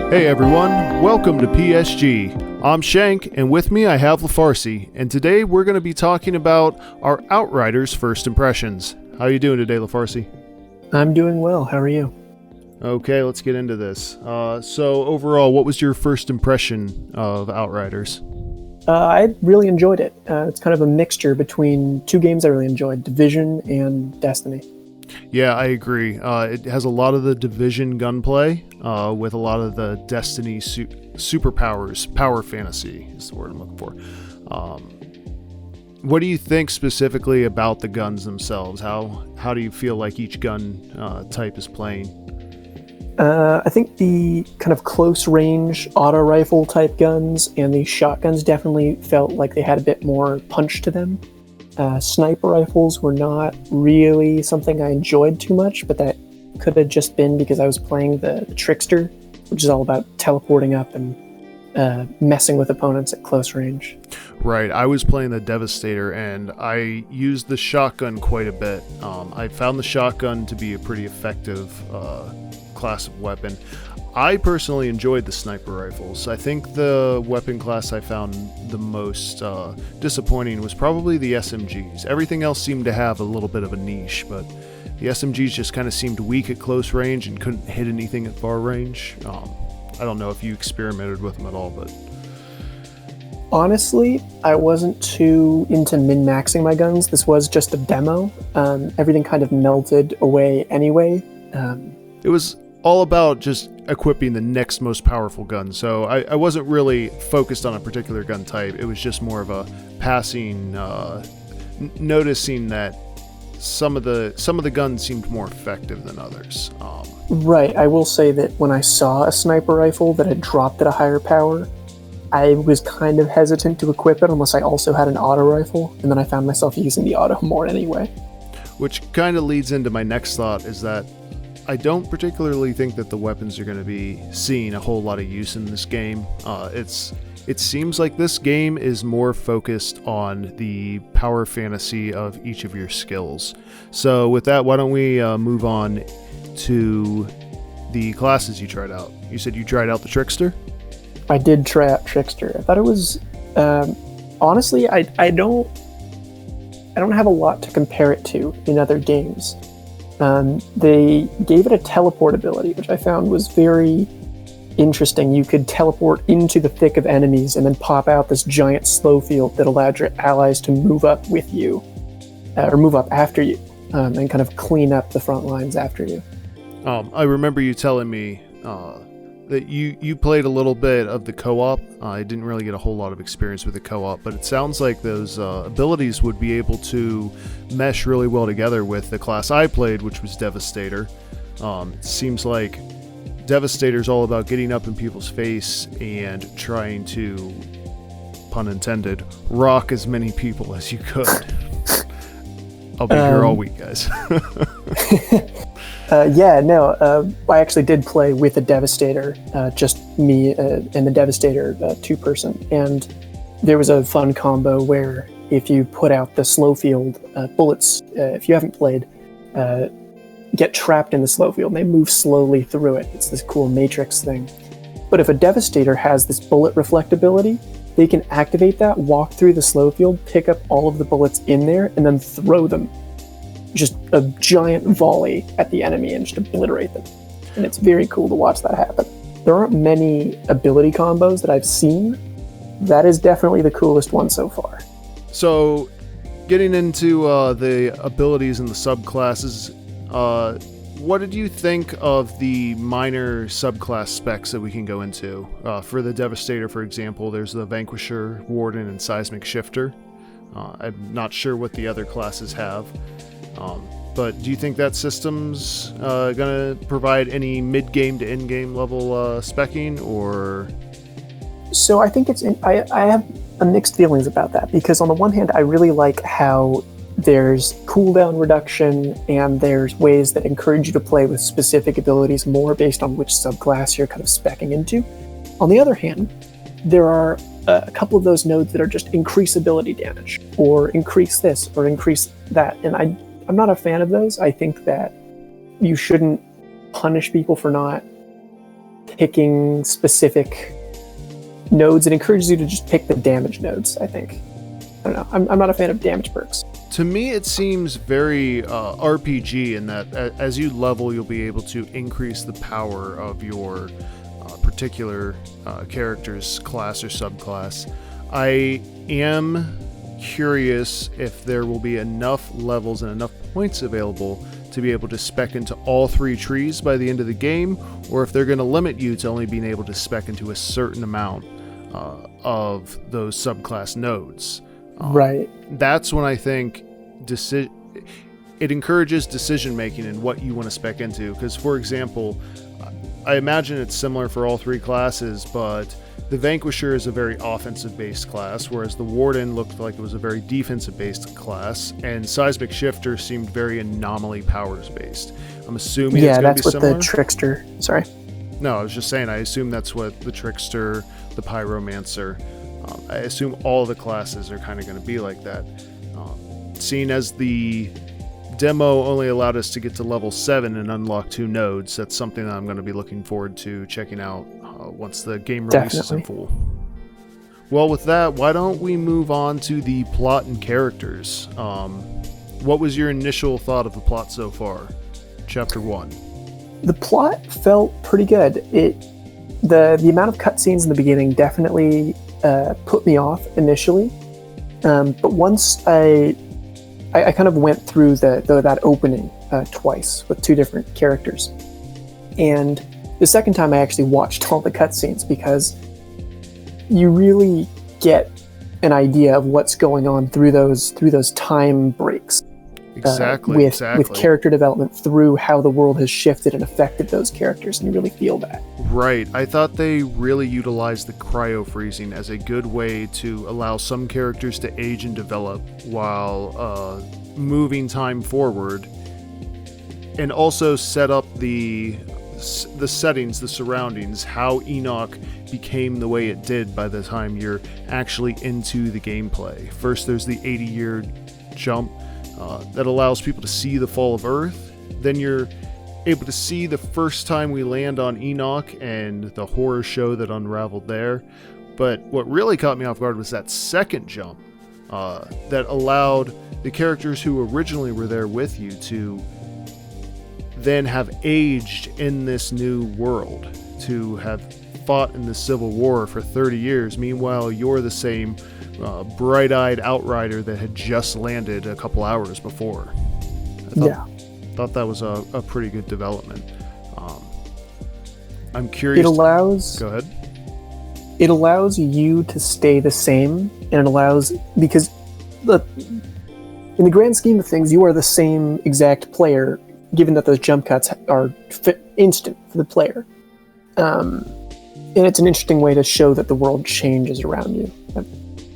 Hey everyone, welcome to PSG. I'm Shank, and with me I have LaFarcy, and today we're going to be talking about our Outriders first impressions. How are you doing today, LaFarcy? I'm doing well. How are you? Okay, let's get into this. So overall, what was your first impression of Outriders? I really enjoyed it. It's kind of a mixture between two games I really enjoyed, Division and Destiny. Yeah, I agree. It has a lot of the Division gunplay with a lot of the Destiny superpowers. Power fantasy is the word I'm looking for. What do you think specifically about the guns themselves? How do you feel like each gun type is playing? I think the kind of close range auto rifle type guns and the shotguns definitely felt like they had a bit more punch to them. Sniper rifles were not really something I enjoyed too much, but that could have just been because I was playing the Trickster, which is all about teleporting up and messing with opponents at close range. Right, I was playing the Devastator, and I used the shotgun quite a bit. I found the shotgun to be a pretty effective class of weapon. I personally enjoyed the sniper rifles. I think the weapon class I found the most disappointing was probably the SMGs. Everything else seemed to have a little bit of a niche, but the SMGs just kind of seemed weak at close range and couldn't hit anything at far range. I don't know if you experimented with them at all, but... Honestly, I wasn't too into min-maxing my guns. This was just a demo. Everything kind of melted away anyway. It was all about just equipping the next most powerful gun, so I wasn't really focused on a particular gun type. It was just more of a passing, noticing that some of the guns seemed more effective than others. Right, I will say that when I saw a sniper rifle that had dropped at a higher power, I was kind of hesitant to equip it unless I also had an auto rifle, and then I found myself using the auto more anyway. Which kind of leads into my next thought, is that I don't particularly think that the weapons are going to be seeing a whole lot of use in this game. It seems like this game is more focused on the power fantasy of each of your skills. So with that, why don't we move on to the classes you tried out? You said you tried out the Trickster? I did try out Trickster. I thought it was... honestly, I don't have a lot to compare it to in other games. They gave it a teleport ability, which I found was very interesting. You could teleport into the thick of enemies and then pop out this giant slow field that allowed your allies to move up with you, or move up after you, and kind of clean up the front lines after you. I remember you telling me that you played a little bit of the co-op. I didn't really get a whole lot of experience with the co-op, but it sounds like those abilities would be able to mesh really well together with the class I played, which was Devastator. It seems like Devastator's all about getting up in people's face and trying to, pun intended, rock as many people as you could. I'll be here all week, guys. I actually did play with a Devastator, just me and the Devastator, two-person, and there was a fun combo where if you put out the slow field, bullets, if you haven't played, get trapped in the slow field, and they move slowly through it. It's this cool Matrix thing. But if a Devastator has this bullet reflectability, they can activate that, walk through the slow field, pick up all of the bullets in there, and then throw them. Just a giant volley at the enemy and just obliterate them. And it's very cool to watch that happen. There aren't many ability combos that I've seen. That is definitely the coolest one so far. So, getting into the abilities and the subclasses, what did you think of the minor subclass specs that we can go into? For the Devastator, for example, there's the Vanquisher, Warden, and Seismic Shifter. I'm not sure what the other classes have. But do you think that system's going to provide any mid-game to end-game level speccing, or...? So I think I have mixed feelings about that, because on the one hand, I really like how there's cooldown reduction and there's ways that encourage you to play with specific abilities more based on which subclass you're kind of speccing into. On the other hand, there are a couple of those nodes that are just increase ability damage, or increase this, or increase that, and I'm not a fan of those. I think that you shouldn't punish people for not... picking specific nodes. It encourages you to just pick the damage nodes, I think. I don't know. I'm not a fan of damage perks. To me, it seems very RPG in that as you level, you'll be able to increase the power of your particular character's class or subclass. I am curious if there will be enough levels and enough points available to be able to spec into all 3 trees by the end of the game, or if they're going to limit you to only being able to spec into a certain amount of those subclass nodes. Right. That's when I think it encourages decision making in what you want to spec into. Because, for example, I imagine it's similar for all 3 classes, but the Vanquisher is a very offensive-based class, whereas the Warden looked like it was a very defensive-based class, and Seismic Shifter seemed very anomaly powers-based. I'm assuming it's going to be similar. Yeah, that's what the Trickster... Sorry. No, I was just saying, I assume that's what the Trickster, the Pyromancer... I assume all the classes are kind of going to be like that. Seeing as the demo only allowed us to get to level 7 and unlock 2 nodes, that's something that I'm going to be looking forward to checking out once the game releases in full. Well, with that, why don't we move on to the plot and characters? What was your initial thought of the plot so far? Chapter 1. The plot felt pretty good. The amount of cutscenes in the beginning definitely put me off initially, but once I kind of went through that opening twice with 2 different characters, and the second time I actually watched all the cutscenes because you really get an idea of what's going on through those time breaks. Exactly. With character development through how the world has shifted and affected those characters, and you really feel that. Right. I thought they really utilized the cryo-freezing as a good way to allow some characters to age and develop while moving time forward, and also set up the settings, the surroundings, how Enoch became the way it did by the time you're actually into the gameplay. First, there's the 80-year jump that allows people to see the fall of Earth. Then you're able to see the first time we land on Enoch and the horror show that unraveled there. But what really caught me off guard was that second jump that allowed the characters who originally were there with you to then have aged in this new world, to have fought in the Civil War for 30 years. Meanwhile, you're the same bright-eyed outrider that had just landed a couple hours before. I thought that was a pretty good development. I'm curious. Go ahead. It allows you to stay the same, and it allows, because in the grand scheme of things, you are the same exact player, given that those jump cuts are instant for the player. And it's an interesting way to show that the world changes around you.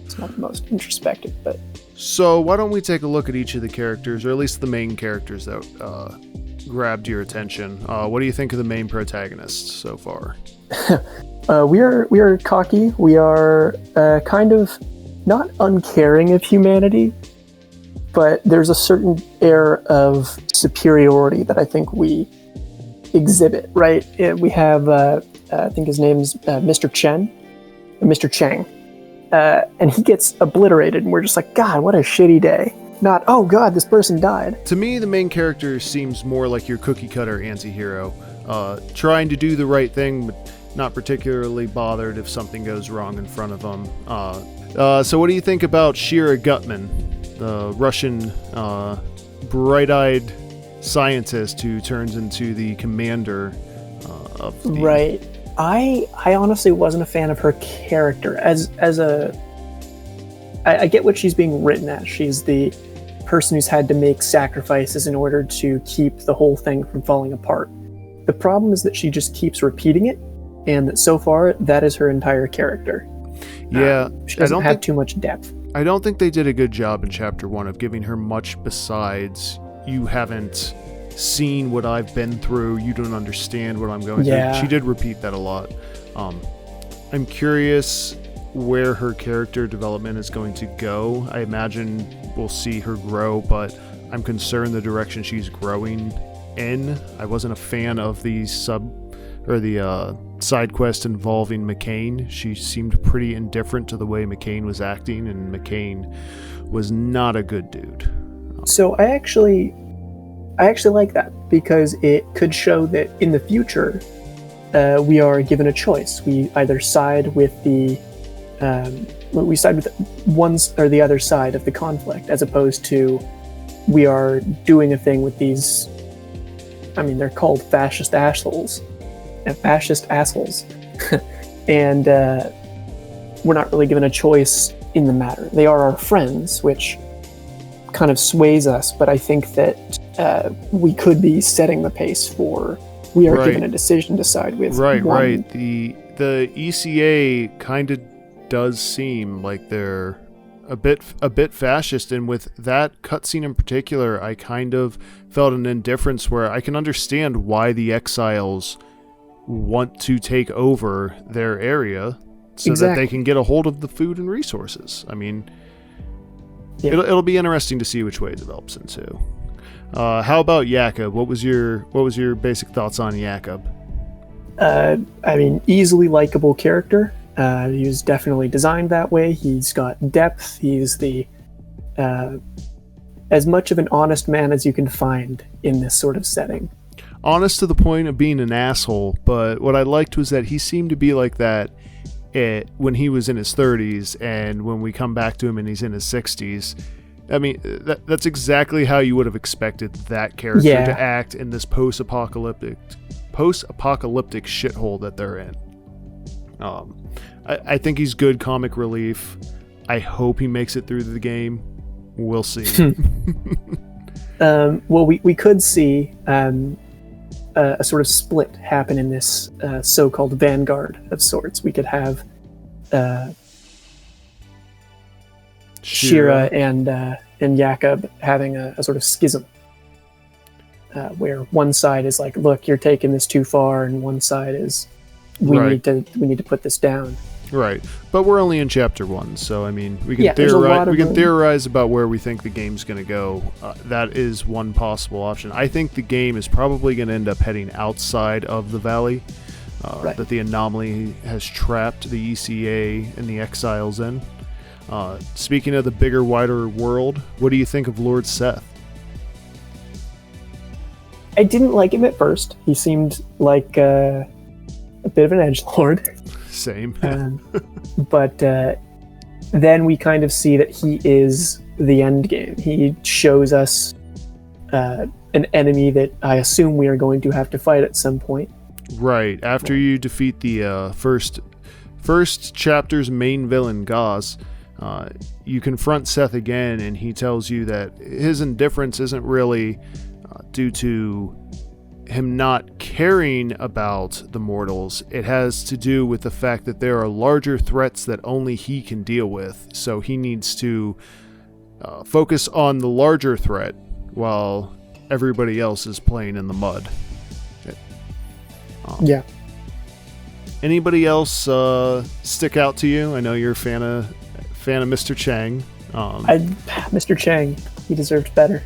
It's not the most introspective, but... So why don't we take a look at each of the characters, or at least the main characters that grabbed your attention. What do you think of the main protagonists so far? We are cocky. We are kind of not uncaring of humanity, but there's a certain air of superiority that I think we exhibit, right? We have, I think his name's Mr. Chang. And he gets obliterated, and we're just like, God, what a shitty day. Not, oh God, this person died. To me, the main character seems more like your cookie-cutter anti-hero, trying to do the right thing, but not particularly bothered if something goes wrong in front of him. So what do you think about Shira Gutman, the Russian bright-eyed scientist who turns into the commander of the... Right. I honestly wasn't a fan of her character I get what she's being written as. She's the person who's had to make sacrifices in order to keep the whole thing from falling apart. The problem is that she just keeps repeating it, and that so far that is her entire character. Yeah, she doesn't have too much depth. I don't think they did a good job in Chapter 1 of giving her much besides, you haven't seen what I've been through, you don't understand what I'm going through. She did repeat that a lot. I'm curious where her character development is going to go. I imagine we'll see her grow, but I'm concerned the direction she's growing in. I wasn't a fan of the or the side quest involving McCain. She seemed pretty indifferent to the way McCain was acting, and McCain was not a good dude. So I actually like that, because it could show that in the future we are given a choice. We either side with one or the other side of the conflict, as opposed to we are doing a thing with these. I mean, they're called fascist assholes, and we're not really given a choice in the matter. They are our friends, which kind of sways us, but I think that we could be setting the pace for we are given a decision to side with. Right. The ECA kind of does seem like they're a bit fascist, and with that cutscene in particular, I kind of felt an indifference where I can understand why the exiles want to take over their area so that they can get a hold of the food and resources. I mean, it'll be interesting to see which way it develops into. How about Jakob? What was your basic thoughts on Jakob? I mean, easily likable character. He was definitely designed that way. He's got depth. He's the as much of an honest man as you can find in this sort of setting. Honest to the point of being an asshole, but what I liked was that he seemed to be like that when he was in his 30s, and when we come back to him and he's in his 60s. I mean, that's exactly how you would have expected that character to act in this post-apocalyptic shithole that they're in. I think he's good comic relief. I hope he makes it through the game. We'll see. Well, we could see a sort of split happen in this so-called vanguard of sorts. We could have Shira and Jakob having a sort of schism, where one side is like, "Look, you're taking this too far," and one side is, "We need to put this down." Right, but we're only in chapter 1, so I mean, we can theorize about where we think the game's going to go. That is one possible option. I think the game is probably going to end up heading outside of the valley that the anomaly has trapped the ECA and the exiles in. Speaking of the bigger, wider world, what do you think of Lord Seth? I didn't like him at first. He seemed like a bit of an edgelord. Same. But then we kind of see that he is the end game. He shows us an enemy that I assume we are going to have to fight at some point. Right. After you defeat the first chapter's main villain, Gauze, you confront Seth again, and he tells you that his indifference isn't really due to him not caring about the mortals. It has to do with the fact that there are larger threats that only he can deal with, so he needs to focus on the larger threat while everybody else is playing in the mud. Anybody else stick out to you? I know you're a fan of Mr. Chang. Mr. Chang, he deserved better.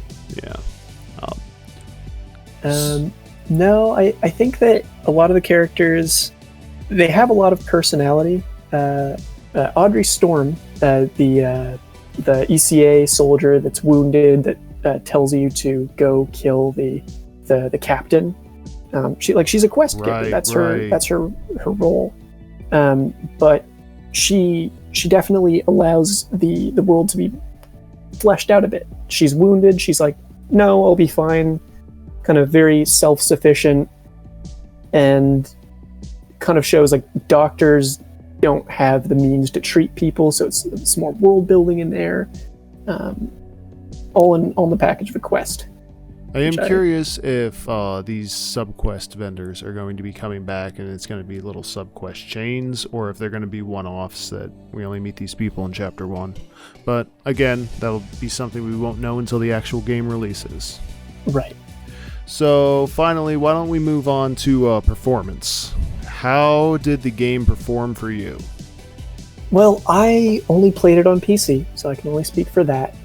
No, I think that a lot of the characters, they have a lot of personality. Audrey Storm, the ECA soldier that's wounded, that tells you to go kill the captain. She's a quest giver. That's her role. But she definitely allows the world to be fleshed out a bit. She's wounded. She's like, no, I'll be fine. Kind of very self-sufficient, and kind of shows like doctors don't have the means to treat people, so it's more world building in there. All in the package of a quest. I am curious if these sub-quest vendors are going to be coming back and it's going to be little sub-quest chains, or if they're going to be one-offs that we only meet these people in Chapter 1. But again, that'll be something we won't know until the actual game releases. Right. So finally, why don't we move on to performance? How did the game perform for you? Well, I only played it on PC, so I can only speak for that.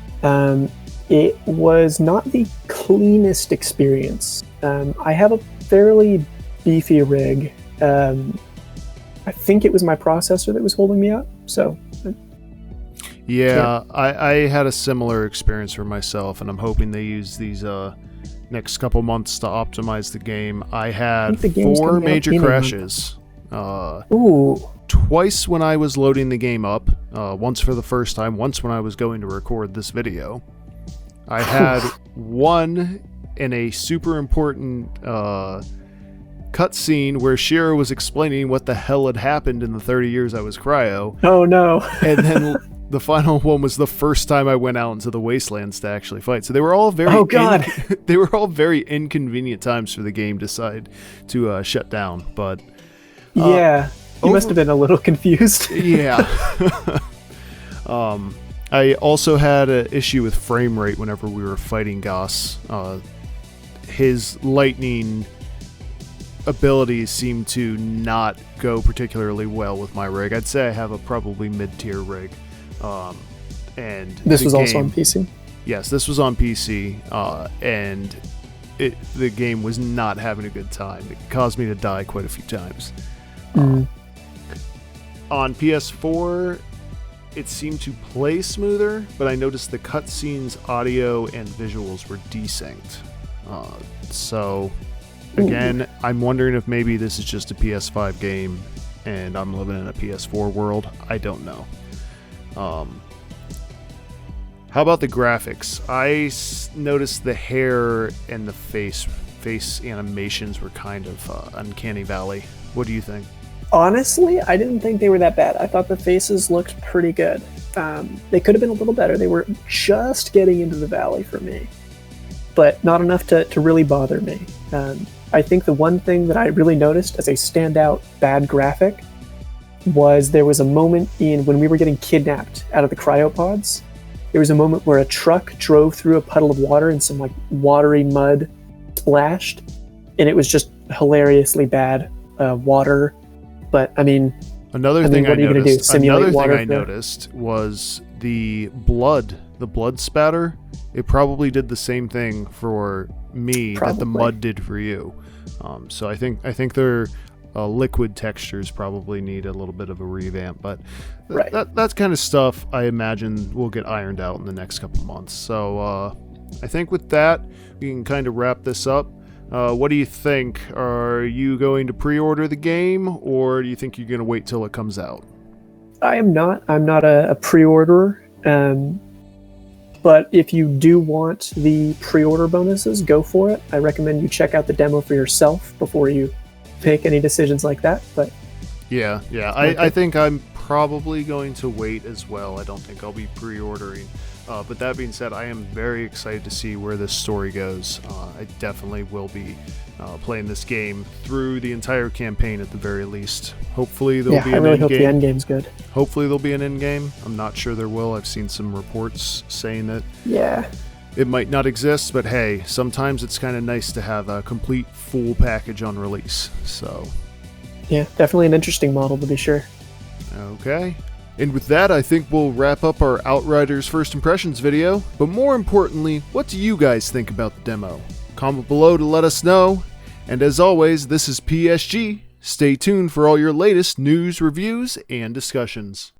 It was not the cleanest experience. I have a fairly beefy rig, I think it was my processor that was holding me up. So, yeah. I had a similar experience for myself, and I'm hoping they use these next couple months to optimize the game. I had 4 major crashes. Twice when I was loading the game up, once for the first time, once when I was going to record this video. I had one in a super important cutscene where Shira was explaining what the hell had happened in the 30 years I was cryo. Oh no. And then the final one was the first time I went out into the wastelands to actually fight. So they were all very they were all very inconvenient times for the game to decide to shut down. But yeah, you must have been a little confused. Yeah. I also had an issue with frame rate whenever we were fighting Goss. His lightning abilities seem to not go particularly well with my rig. I'd say I have a probably mid-tier rig. And this was also on PC? Yes, this was on PC, and the game was not having a good time. It caused me to die quite a few times. On PS4, it seemed to play smoother, but I noticed the cutscenes, audio, and visuals were desynced. So, again, I'm wondering if maybe this is just a PS5 game and I'm living in a PS4 world. I don't know. How about the graphics? I noticed the hair and the face animations were kind of uncanny valley. What do you think? Honestly, I didn't think they were that bad. I thought the faces looked pretty good. They could have been a little better. They were just getting into the valley for me, but not enough to really bother me. I think the one thing that I really noticed as a standout bad graphic was there was a moment when we were getting kidnapped out of the cryopods. There was a moment where a truck drove through a puddle of water and some like watery mud splashed, and it was just hilariously bad water. But I mean, another thing I noticed was the blood spatter. It probably did the same thing for me that the mud did for you. So I think their liquid textures probably need a little bit of a revamp, but that's kind of stuff I imagine will get ironed out in the next couple months. So I think with that, we can kind of wrap this up. What do you think? Are you going to pre-order the game, or do you think you're going to wait till it comes out? I'm not a pre-orderer. But if you do want the pre-order bonuses, go for it. I recommend you check out the demo for yourself before you make any decisions like that. But yeah, I think I'm probably going to wait as well. I don't think I'll be pre-ordering. But that being said, I am very excited to see where this story goes. I definitely will be playing this game through the entire campaign at the very least. Hopefully there'll be an end game. I really hope the end game's good. Hopefully there'll be an end game. I'm not sure there will. I've seen some reports saying that it might not exist, but hey, sometimes it's kind of nice to have a complete full package on release. So yeah, definitely an interesting model to be sure. Okay. And with that, I think we'll wrap up our Outriders First Impressions video. But more importantly, what do you guys think about the demo? Comment below to let us know. And as always, this is PSG. Stay tuned for all your latest news, reviews, and discussions.